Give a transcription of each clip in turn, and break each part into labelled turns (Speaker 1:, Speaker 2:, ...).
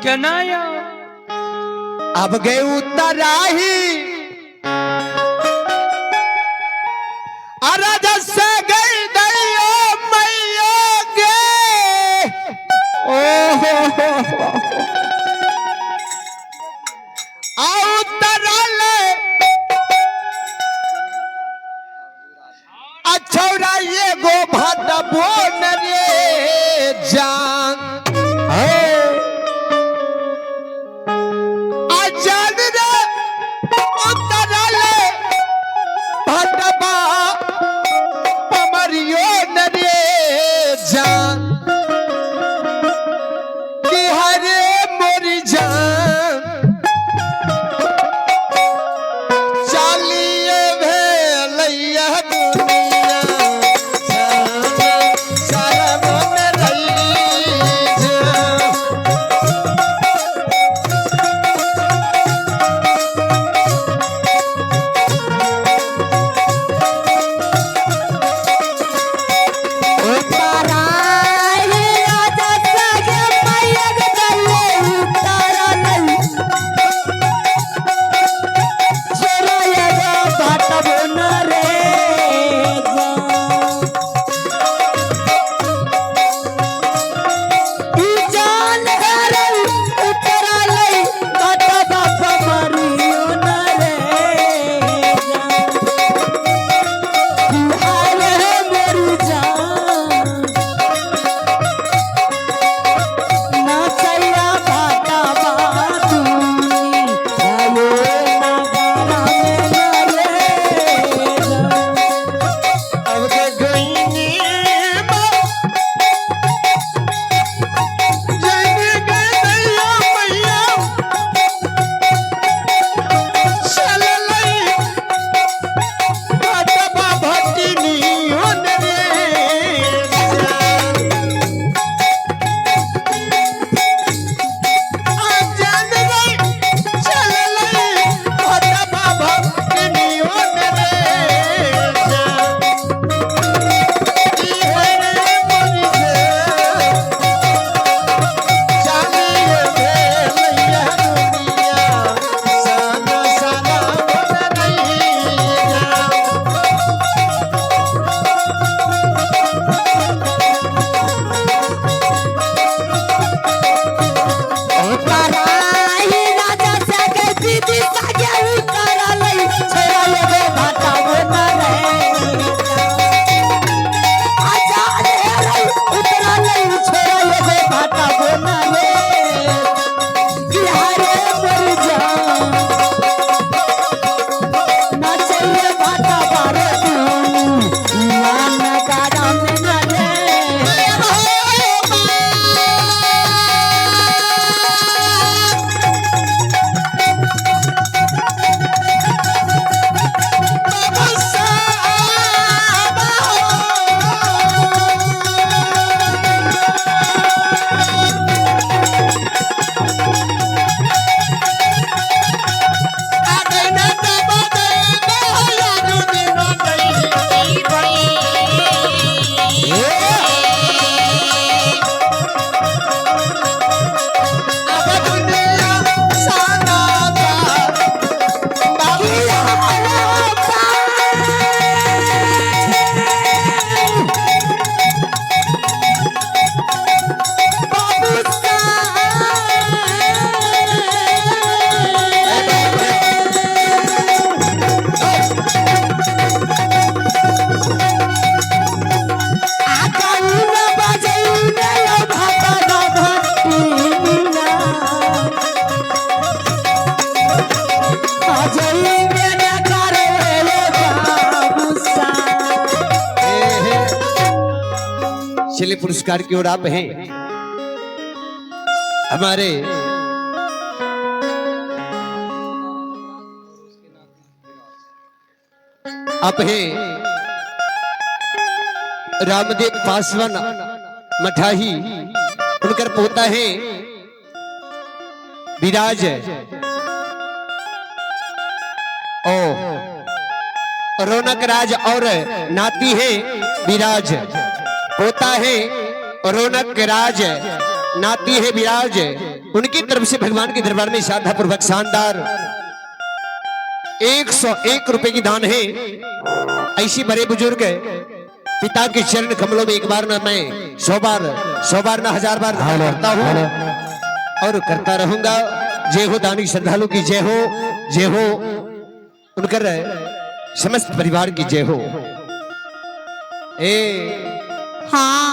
Speaker 1: कनाया
Speaker 2: अब गए उतराही अरज से गई दैयो मैयो गे उतरल अछौरा ये गो भात बोन रे जान अजान रे उतरल भात पमरियो न रे जान कि हरे मोरी जान चालिए भेलैया दुनिया सारा मन रही जान चलिए पुरस्कार की ओर आप हैं हमारे आप हैं रामदेव पासवान मठाही उनकर पोता है विराज ओ रौनक राज और नाती है विराज, पोता है रौनक राज, नाती है विराज। उनकी तरफ से भगवान के दरबार में श्रद्धा पूर्वक शानदार 101 रुपए की दान है। ऐसी बड़े बुजुर्ग पिता के चरण कमलों में एक बार ना मैं 100 बार ना 1000 बार करता हूँ और करता रहूंगा। जय हो दानी श्रद्धालु की जय हो उनकर समस्त परिवार की जय हो।
Speaker 1: हाँ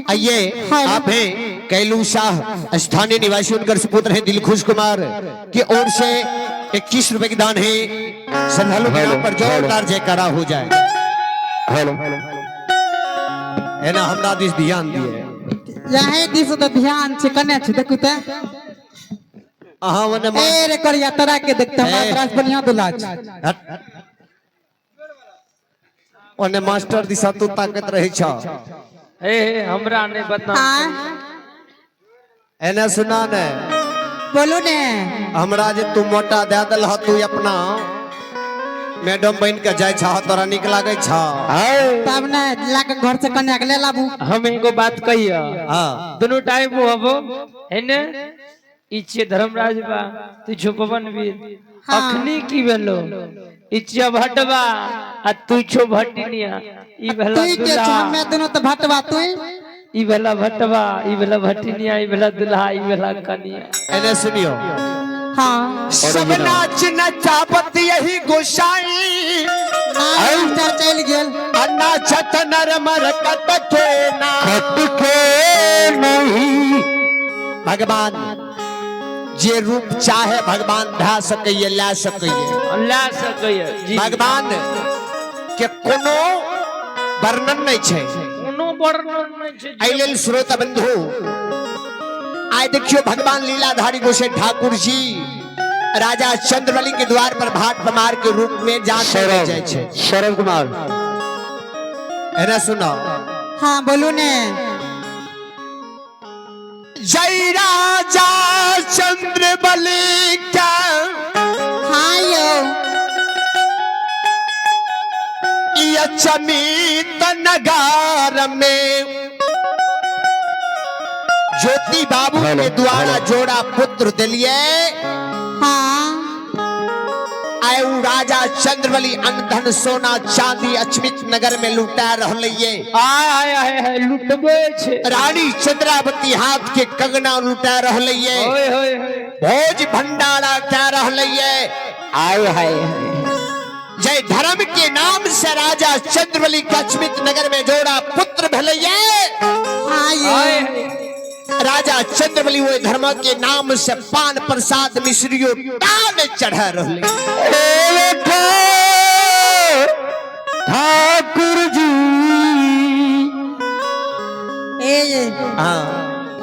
Speaker 2: आइए आप हैं कैलू शाह स्थानीय निवासी, उनकर सुपुत्र है दिलखुश कुमार की ओर से 21 रुपए की दान है। श्रद्धालु के नाम पर जोरदार जयकारा हो जाए। है ना हमरा दिस ध्यान दिए
Speaker 1: यही दिस तो ध्यान से कने छ देखु त
Speaker 2: अहा वने
Speaker 1: ए रे करिया तरा के देखते हमरा राज बढ़िया दुला छ
Speaker 2: ओने मास्टर दिशा तू ताकत रहे छ
Speaker 3: ए हमरा नहीं बता
Speaker 2: एने सुना ने
Speaker 1: बोलू ने
Speaker 2: हमरा जे तू मोटा दे दल ह तू अपना मैडम बन के जाय छ तोरा निक लागे छ
Speaker 1: तब ने लाके घर से कन्या के ले लाबू।
Speaker 3: हम एगो बात कहिया
Speaker 2: हां
Speaker 3: दोनों टाइम वो हबो हेने इच्छे धर्मराज बा तू छुपवन वीर अखनी की भेलो इच्छा भटवा आ तू छो भटनिया ई भेला
Speaker 1: तू के छ हमें दोनों तो भटवा तू
Speaker 3: ई भेला भटवा ई भेला भटनिया ई भेला दुल्हा ई भेला कनिया।
Speaker 2: एने सुनियो
Speaker 1: हाँ
Speaker 2: सब नाच नचावत यही गोसाई
Speaker 1: मास्टर चल गेल
Speaker 2: अन्ना छत नर मर कट के नहीं भगवान जे रूप चाहे भगवान धा सकइए ला सकइए
Speaker 3: जी
Speaker 2: भगवान के कोनो वर्णन नहीं छे
Speaker 3: कोनो वर्णन नहीं छे।
Speaker 2: आई लेल श्रोता बंधु आय देखियो भगवान लीलाधारी गोसाई ठाकुर जी राजा चंद्रवली के द्वार पर भाट पमार के रूप में जाते जाय छे। शरण कुमार एना सुनो
Speaker 1: हाँ बोलू ने
Speaker 2: जय राजा चंद्रवली का
Speaker 1: हाँ यो
Speaker 2: ये चमित नगार में ज्योति बाबू के द्वारा जोड़ा पुत्र दिलिए।
Speaker 1: हाँ
Speaker 2: आयु राजा चंद्रवली अनधन सोना चांदी अचमित नगर में लुटा रहलिए।
Speaker 3: आय लुटबे छे
Speaker 2: रानी चंद्रावती हाथ के कंगना लुटा रहलिए।
Speaker 3: होय
Speaker 2: भोज भंडारा क्या रहलिए।
Speaker 3: आय हाय
Speaker 2: जय धर्म के नाम से राजा चंद्रवली के अचमित नगर में जोड़ा पुत्र भलैये।
Speaker 1: हाँ ये
Speaker 2: राजा चंद्रवली वो धर्म के नाम से पान प्रसाद मिश्रियों टान चढ़ा रहे। ठाकुर जी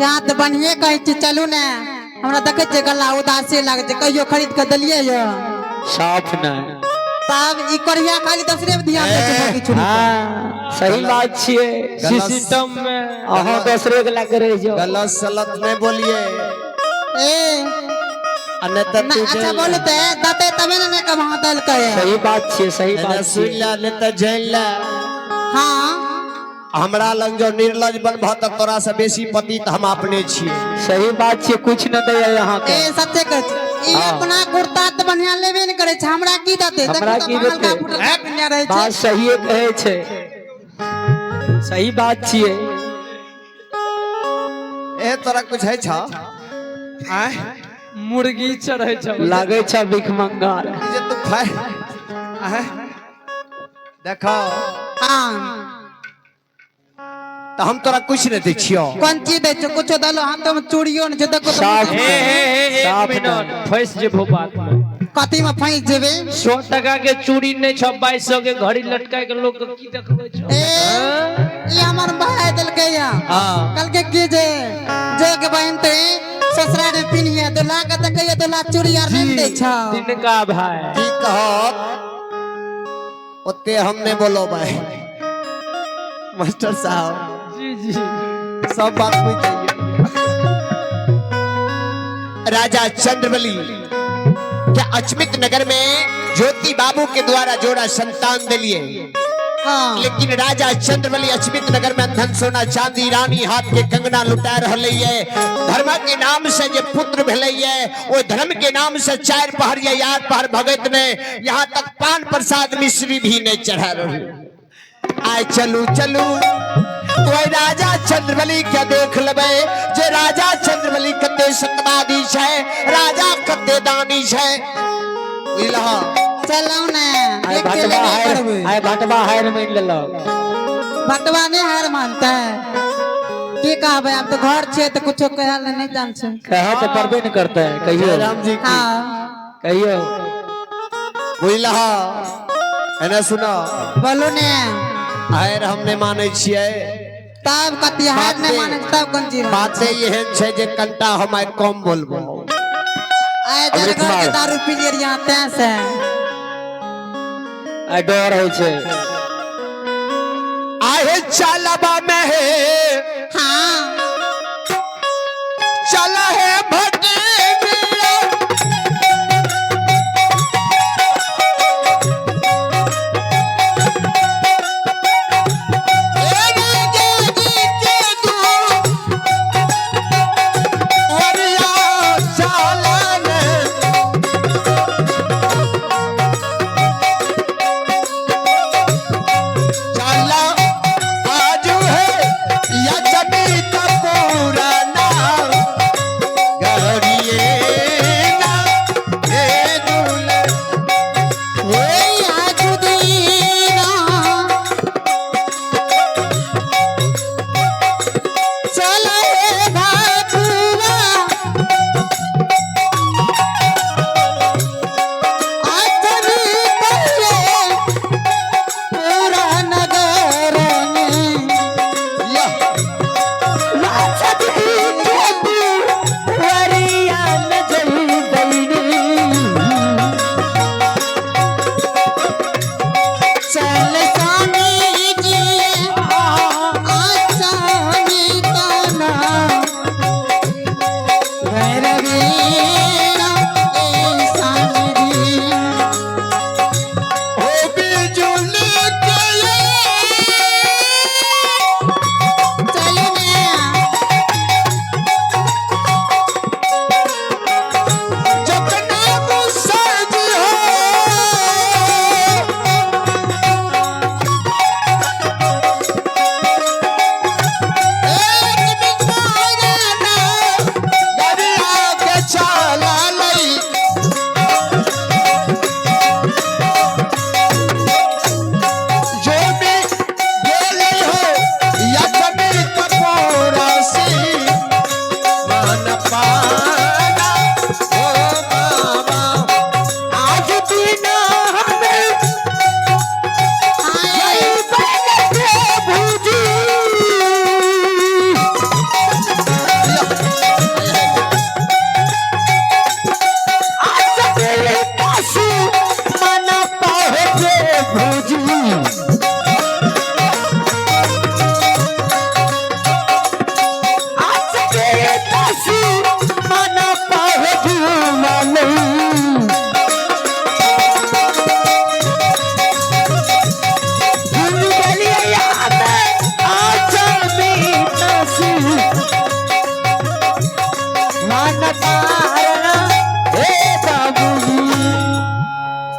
Speaker 1: यहाँ तो बढ़िए कहे चलू ने हमरा देखे गला उदासी लगे कहियो खरीद के दिलिए
Speaker 3: साफ न
Speaker 1: तब ई करिया खाली दूसरे में ध्यान दे छे।
Speaker 3: हां सही बात छिए सिस्टम में अहाँ दूसरे के लग रहे जो
Speaker 2: गलत सलत नहीं बोलिए
Speaker 1: ए
Speaker 2: अन्यथा तू
Speaker 1: अच्छा बोलते दते तबे ने कहां दल करे।
Speaker 3: सही बात छिए सही बात
Speaker 2: सुन ला ने त जेल ला।
Speaker 1: हां
Speaker 2: हमरा लग जो निर्लज बन भत तोरा से बेसी पति त हम अपने छिए।
Speaker 3: सही बात छिए कुछ न दे यहाँ के
Speaker 1: ए सच्चे कह ई अपना कुर्ता त बढ़िया लेबे न करे छ हमरा की दते
Speaker 3: हमरा की दते बात सही कहे छे सही बात छिए।
Speaker 2: ए तोरा कुछ है छ आय
Speaker 3: मुर्गी चढ़े छ लागे छ भिख मंगार
Speaker 2: जे तू खाए आय देखो
Speaker 1: हां
Speaker 2: तो हम तोरा कुछ नहीं दे छियो।
Speaker 1: कौन चीज दे छ कुछ दलो हम तो चूड़ियो न जे देखो
Speaker 3: साफ एक मिनट फंस जेबो बात में
Speaker 1: कथी में फंस जेबे।
Speaker 3: 100 टका के चूड़ी नहीं 2200 के घड़ी लटकाए के लोग की देखबे छ।
Speaker 1: ए हमर भाई दल के या कल के की जे के बहन ते ससुरा ने पिनिए तो लाग त कहिए तो ला चूड़ी आर नहीं दे छ
Speaker 3: दिन का भाई
Speaker 2: की कहत ओते हमने बोलो भाई मास्टर साहब
Speaker 3: जी
Speaker 2: सब बात पूछ जाइए। राजा चंद्रवली के अचमित नगर में ज्योति बाबू के द्वारा जोड़ा संतान दिलिए।
Speaker 1: हाँ।
Speaker 2: लेकिन राजा चंद्रबली अचमित नगर में धन सोना चांदी रानी हाथ के कंगना लुटा रहे है। धर्म के नाम से जे पुत्र भेले है, वो धर्म के नाम से 4 पहर या 8 पहर भगत ने यहाँ तक पान प्रसाद मिश्री भी नहीं चढ़ा रहे। आए चलू चलू वही राजा चंद्रबली क्या देख लेबे जे राजा चंद्रबली कते सत्यवादी है, राजा कते दानी है। इलाहा
Speaker 1: चलो ना
Speaker 3: आए
Speaker 1: देख के
Speaker 3: भटवा
Speaker 1: लेके
Speaker 3: हायर
Speaker 1: करबे।
Speaker 3: आए भटवा हायर में ले लो।
Speaker 1: भटवा नहीं हार मानता है की कहबे, अब तो घर छे तो कुछो कहल नहीं जान छे।
Speaker 3: कहे तो परबे नहीं करते हैं, कहियो
Speaker 2: राम जी की
Speaker 1: हाँ
Speaker 3: कहियो।
Speaker 2: इलाहा एने सुना
Speaker 1: बोलो ने
Speaker 2: आयर हमने माने छिए,
Speaker 1: तब कति हार नहीं माने तब कौन चीज
Speaker 2: बातें एहन छै जे कंटा हम कम बोलबो।
Speaker 1: आए तेरे घर के दारू पी लिया यहाँ तैं से
Speaker 3: आ डर हो छे।
Speaker 2: आहे चलबा में है
Speaker 1: हाँ
Speaker 2: चला है भटे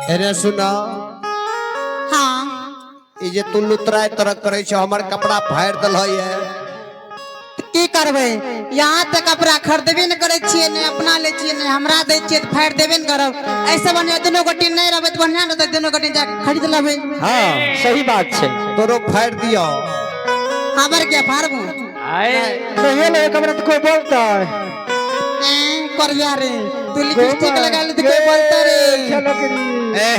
Speaker 2: एने सुना
Speaker 1: हाँ
Speaker 2: ई जे तू लुतराय तरह करे छ, हमर कपड़ा फाड़ दल है।
Speaker 1: की करबे, यहाँ तक कपड़ा खरीदबे न करे छिए, ने अपना ले छिए, ने हमरा दे छिए तो फाड़ देबे न करब। ऐसे बने दोनों गोटी नहीं रहबे तो बढ़िया रहते, दोनों गोटी जा खरीद लेबे।
Speaker 3: हाँ सही बात छे।
Speaker 2: तोरो फाड़ दियो
Speaker 1: हमर क्या फाड़बो
Speaker 3: आए तो ये ले कमरा तो कोई बोलता है।
Speaker 1: करया रे तू लिपस्टिक लगा ले तो कोई बोलता रे।
Speaker 3: चलो करी
Speaker 2: ए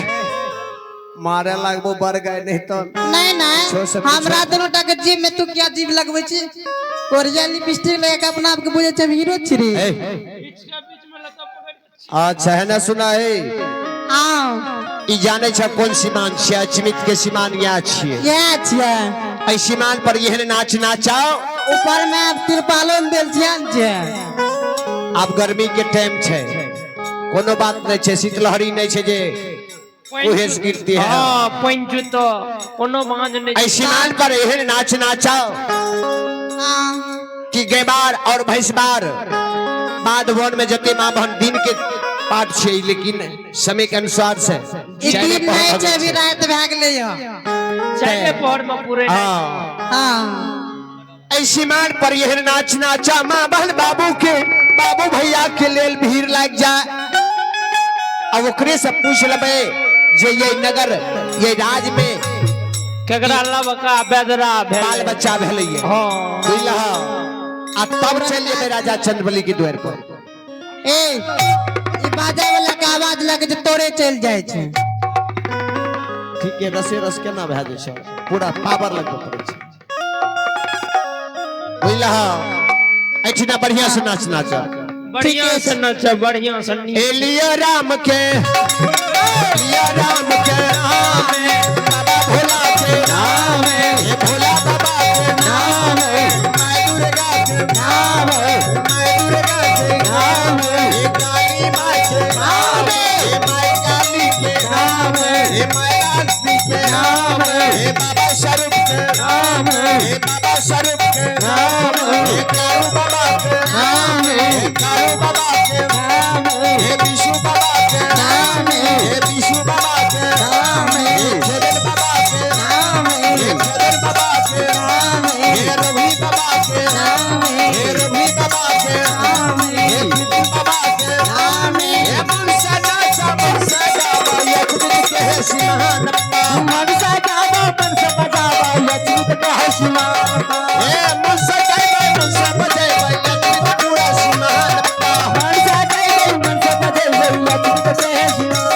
Speaker 2: मारे लागबो बर गए नहीं तो
Speaker 1: नहीं नहीं हमरा दोनों टा के जीव में तू क्या जीव लगबै छी। कोरिया लिपस्टिक लगा के अपना आप के बुझे छ हीरो छी रे।
Speaker 2: अच्छा है ना सुना है
Speaker 1: हां
Speaker 2: ई जाने छ कोन सीमान छ, अचमित के सीमान या छिए।
Speaker 1: क्या छिए
Speaker 2: ऐ सीमान पर यहन नाच नाचाओ,
Speaker 1: ऊपर में अब तिरपालो में देल छियन छे।
Speaker 2: अब गर्मी के टाइम छे, कोनो बात नहीं छे, शीतलहरी नहीं छे जे ओहे से गिरती है
Speaker 3: हाँ पंचु तो कोनो बांझ नहीं
Speaker 2: ऐसी मान पर एहन नाच नाचाओ
Speaker 1: हाँ
Speaker 2: कि गेबार और भैंसबार बाद वन में जते माँ बहन दिन के पाठ छे लेकिन समय के अनुसार से
Speaker 1: ई
Speaker 2: चाहे
Speaker 1: दिन नहीं
Speaker 2: पहर
Speaker 1: छै अभी
Speaker 2: छै।
Speaker 1: रात भए गेलै ह
Speaker 3: चाहे पहर में पूरे
Speaker 2: हाँ
Speaker 1: हाँ
Speaker 2: ऐसी मान पर यह नाच नाचा माँ बहन बाबू भैया के लेल भीड़ लग जाए अब ओकरे से पूछ लेबे जे ये नगर ये राज में
Speaker 3: केकरा लबका बेदरा भेल
Speaker 2: बाल बच्चा भेलै
Speaker 3: हाँ
Speaker 2: बुझलह आ तब चल जेबे राजा चंद्रबली के द्वार पर
Speaker 1: ए ई बाजा वाला के आवाज लगे जे तोरे चल जाय छै
Speaker 2: ठीक है रसे रस केना भए जाइ छै पूरा पावर लगबे पड़ै छै बुझलह ऐठिना बढ़िया से नाच नाचा
Speaker 3: बढ़िया से नच बढ़िया से नीच।
Speaker 2: एलिया राम के नाम है बाबा भोला के नाम है ये भोला बाबा के नाम है माय दुर्गा के नाम है माय दुर्गा के नाम है ये काली माँ के नाम है ये माय काली के नाम है ये माय लक्ष्मी के नाम है ये बाबा स्वरूप के नाम है ये बाबा स्वरूप के नाम है ये कारू बाबा के नाम है ये कारू बाबा के नाम है ये विष्णु बाबा के नाम है ये विष्णु बाबा के नाम है ये जगन बाबा के नाम है ये जगन बाबा के नाम है ये रवि बाबा के नाम है ये रवि बाबा के नाम है ये बिट्टू बाबा के नाम है ये मनसा गावा यज्ञ के है सिंहानप्पा मनसा गावा यज्ञ के है सिंहानप्पा ये मनसा बजावा यज्ञ के पूरा सिंहानप्पा मनसा बजावा यज्ञ के है सिंहानप्पा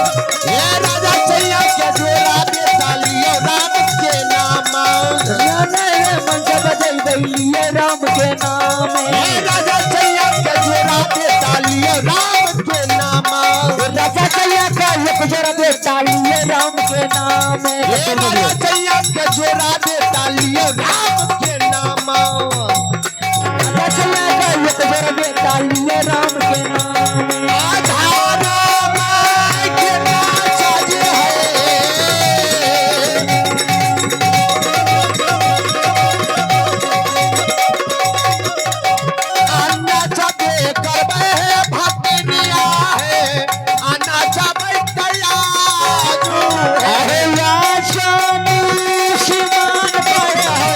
Speaker 2: ये राजा चैया के जोरा दे तालियों राम के नाम ये मनसा बजावा ये राम के नाम ये राजा चैया के जोरा दे तालियों राम के नाम राजा चैया का एक जोरा दे तालियों राम के नाम ये राजा चैया के जोरा दे तालियों राम के नाम राजा चैया का एक जोरा दे तालियों राम के नाम आधारा माय के नाच आज है अन्ना चाबे करबे भक्तिया है अन्ना चाबे तैयारू है राशन शिवान पर है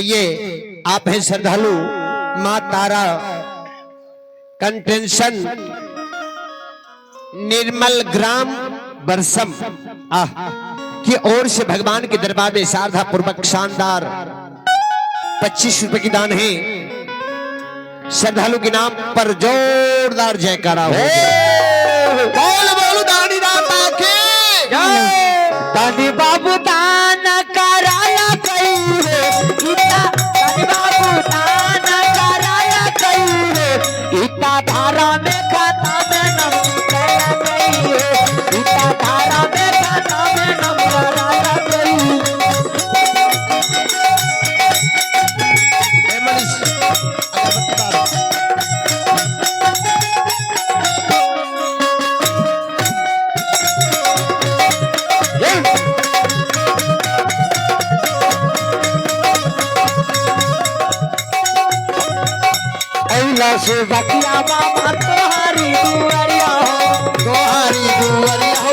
Speaker 2: ये आप हैं श्रद्धालु माँ तारा कंटेंशन निर्मल ग्राम बरसम की ओर से भगवान के दरबार में श्रद्धा पूर्वक शानदार 25 रुपए की दान है। श्रद्धालु के नाम पर जोरदार जयकारा हो। बोल बोल दानी दाता के
Speaker 3: दानी बाबू दान कराया कई रे इता दानी बाबू दान कराया कई रे इता धारा में खाता में नम कराया कई रे इता धारा में खाता में नम कराया कई बकिया बाबा तोहारी दुआरिया हो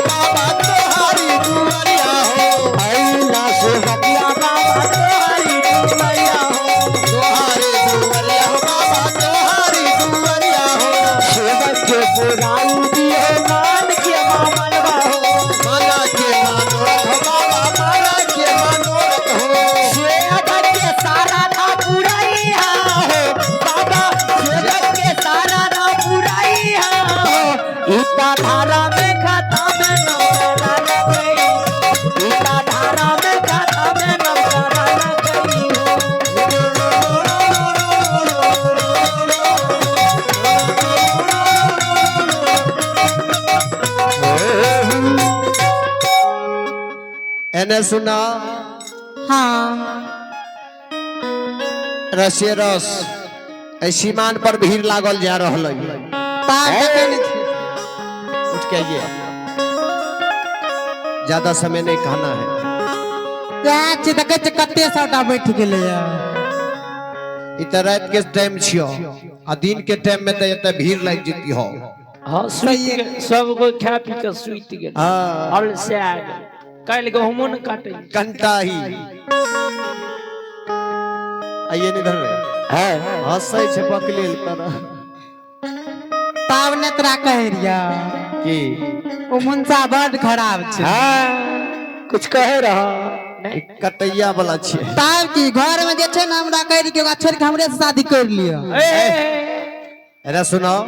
Speaker 3: बाबा तोहारी दुआरिया हो अइला से बकिया बाबा तोहारी दुआरिया हो बाबा तोहारी दुआरिया हो सेवक के पुराई दिए मान के मामलवा हो
Speaker 2: माला के मनोरथ बाबा माला के मनोरथ हो
Speaker 3: सेवक के सारा ना पुराइया हो बाबा सारा ना बुराइया हो इता धारा में खाता में नमरा गई इता धारा में खाता में नमरा गई
Speaker 2: एने सुना
Speaker 1: हाँ
Speaker 2: रसे रस ऐसी मान पर भीड़ लागल जा रहल है। उठ के आइए ज्यादा समय नहीं कहना है।
Speaker 1: कते सौटा बैठ गेले
Speaker 2: इतना रात के टाइम छियो आ दिन के टाइम में तो इतना भीड़ लग जीती हो।
Speaker 3: हां सुइत सब को खा पी के सुइत गेल
Speaker 2: हां
Speaker 3: हल से आ गेल काल गहुमो न काटे
Speaker 2: कंटा ही आइए नहीं धर
Speaker 3: है
Speaker 2: हंसै छै बकलेल पर
Speaker 1: ताव ने तोरा कहरिया
Speaker 2: की
Speaker 1: ओ मुंसा बड़ खराब छै।
Speaker 3: हां कुछ कहे रहा
Speaker 2: कटैया वाला छे
Speaker 1: ताव की घर में जे छै ना हमरा कहरी के छोड़ के हमरे से शादी कर लियो।
Speaker 2: अरे सुनाओ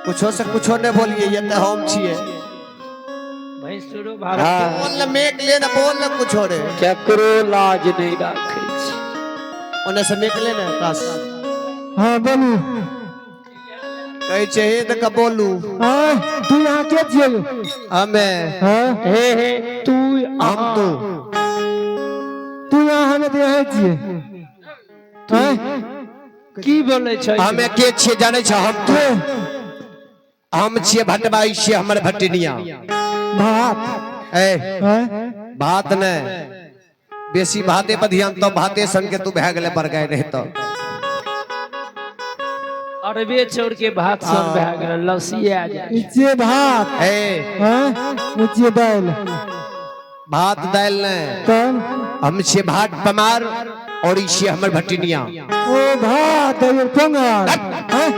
Speaker 2: कुछो से कुछो ने बोलिए ये तो हम छिए
Speaker 3: भाई सुरो भारत
Speaker 2: बोल मेक ले ना बोल ना कुछो रे
Speaker 3: क्या करो लाज नहीं राखे छी
Speaker 2: ओने से मेक ले ना काश
Speaker 1: हां बोलू
Speaker 2: कहै छै हे त क बोलू
Speaker 1: हां तू यहां के छियो
Speaker 2: हमें
Speaker 1: हां
Speaker 3: हे तू
Speaker 2: हम
Speaker 1: तू यहां हमें दे है छिए हां
Speaker 3: की बोले छै
Speaker 2: हमें के छिए जाने छ हम छिए भटबाई छिए हमर भटनिया
Speaker 1: भात
Speaker 2: ए भात ने बेसी भाते पर ध्यान तो भाते संग के तू भै गेले पर गए रहे तो
Speaker 3: अरबे छोड़ के भात सन भै गेल लसिया जा
Speaker 1: इचे भात
Speaker 2: ए
Speaker 1: हां इचे दाल
Speaker 2: भात दाल ने
Speaker 1: तब
Speaker 2: हम छिए भात पमार और इसे हमर भटनिया
Speaker 1: ओ भात और पंगार हां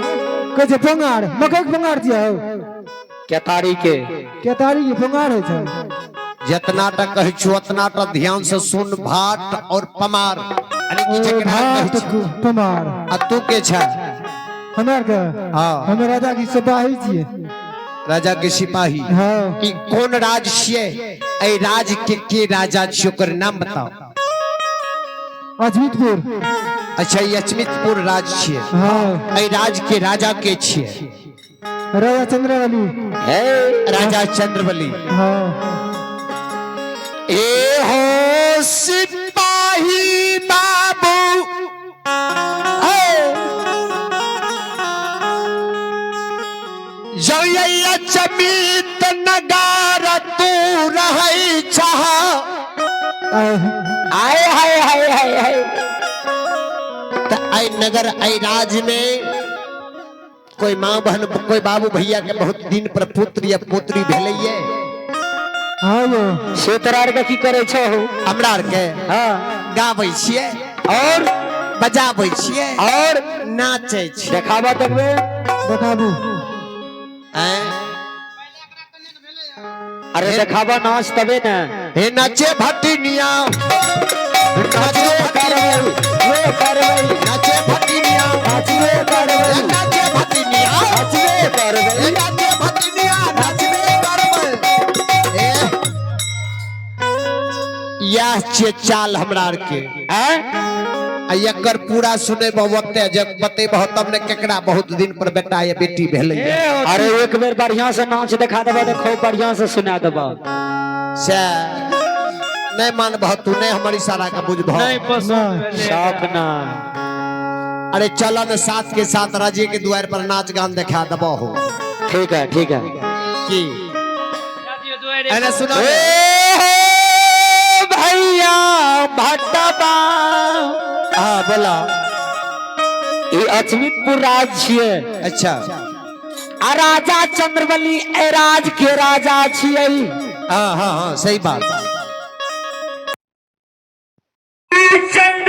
Speaker 1: कजे पंगार मकई के पंगार दिया
Speaker 3: केतारी के
Speaker 1: पंगार है छै
Speaker 2: जितना तक कह छु उतना तक ध्यान से सुन भात और पमार यानी कि जकरा
Speaker 1: भात पमार
Speaker 2: आ तू के छ
Speaker 1: हमरा के
Speaker 2: हां
Speaker 1: हम राजा की सिपाही छिए
Speaker 2: राजा के सिपाही
Speaker 1: हां
Speaker 2: ई कोन राज छिए ए राज के राजा छियो कर नाम बताओ
Speaker 1: अजमीतपुर
Speaker 2: अच्छा ये अजमीतपुर राज छिए
Speaker 1: हां
Speaker 2: ए राज के राजा के छिए
Speaker 1: राजा चंद्रवली
Speaker 2: राजा चंद्रवली
Speaker 1: हां
Speaker 2: ए हो सिपाही बाबू जो ये अजमीत नगार तू रहै छह
Speaker 3: आए हाय हाय हाय हाय
Speaker 2: त आई नगर आई राज में कोई माँ बहन कोई बाबू भैया के बहुत दिन पर पुत्र या पुत्री भेलैये
Speaker 1: हां यो
Speaker 3: से तोरा आर के की करे छौ
Speaker 2: हमरा आर के
Speaker 3: हां
Speaker 2: गाबै छियै और बजाबै छियै
Speaker 3: और
Speaker 2: नाचै छियै
Speaker 3: देखाबा देखबे देखाबू
Speaker 2: हैं?
Speaker 3: अरे देखाबा नाच तबे ना
Speaker 2: हे नाचे भटिनिया
Speaker 3: नाचबे करबै वे करबै
Speaker 2: नाचे भटिनिया
Speaker 3: नाचबे करबै
Speaker 2: नाचे भटिनिया
Speaker 3: नाचबे करबै
Speaker 2: नाचे भटिनिया नाचबे करबै यह छे चाल हमरा आर के
Speaker 3: हैं
Speaker 2: आ एकर पूरा सुने बहुते जब बतेबह तब ने केकरा बहुत दिन पर बेटा या बेटी भेलै
Speaker 3: अरे एक बेर बढ़िया से नाच दिखा देबा देखो बढ़िया से सुना देबा
Speaker 2: से नहीं मानबह तू नहीं हमारी सारा का बुझबह
Speaker 3: नहीं पसंद शौक ना
Speaker 2: अरे चल न साथ के साथ राजे के द्वार पर नाच गान दिखा दबो हो
Speaker 3: ठीक है
Speaker 2: की अरे सुनो
Speaker 3: भैया भट्टबा
Speaker 2: हाँ बोला
Speaker 3: ई अचमितपुर राज छियै
Speaker 2: अच्छा
Speaker 3: आ राजा चंद्रबली ए राज के राजा छियै
Speaker 2: हाँ हाँ हाँ सही बात
Speaker 3: चल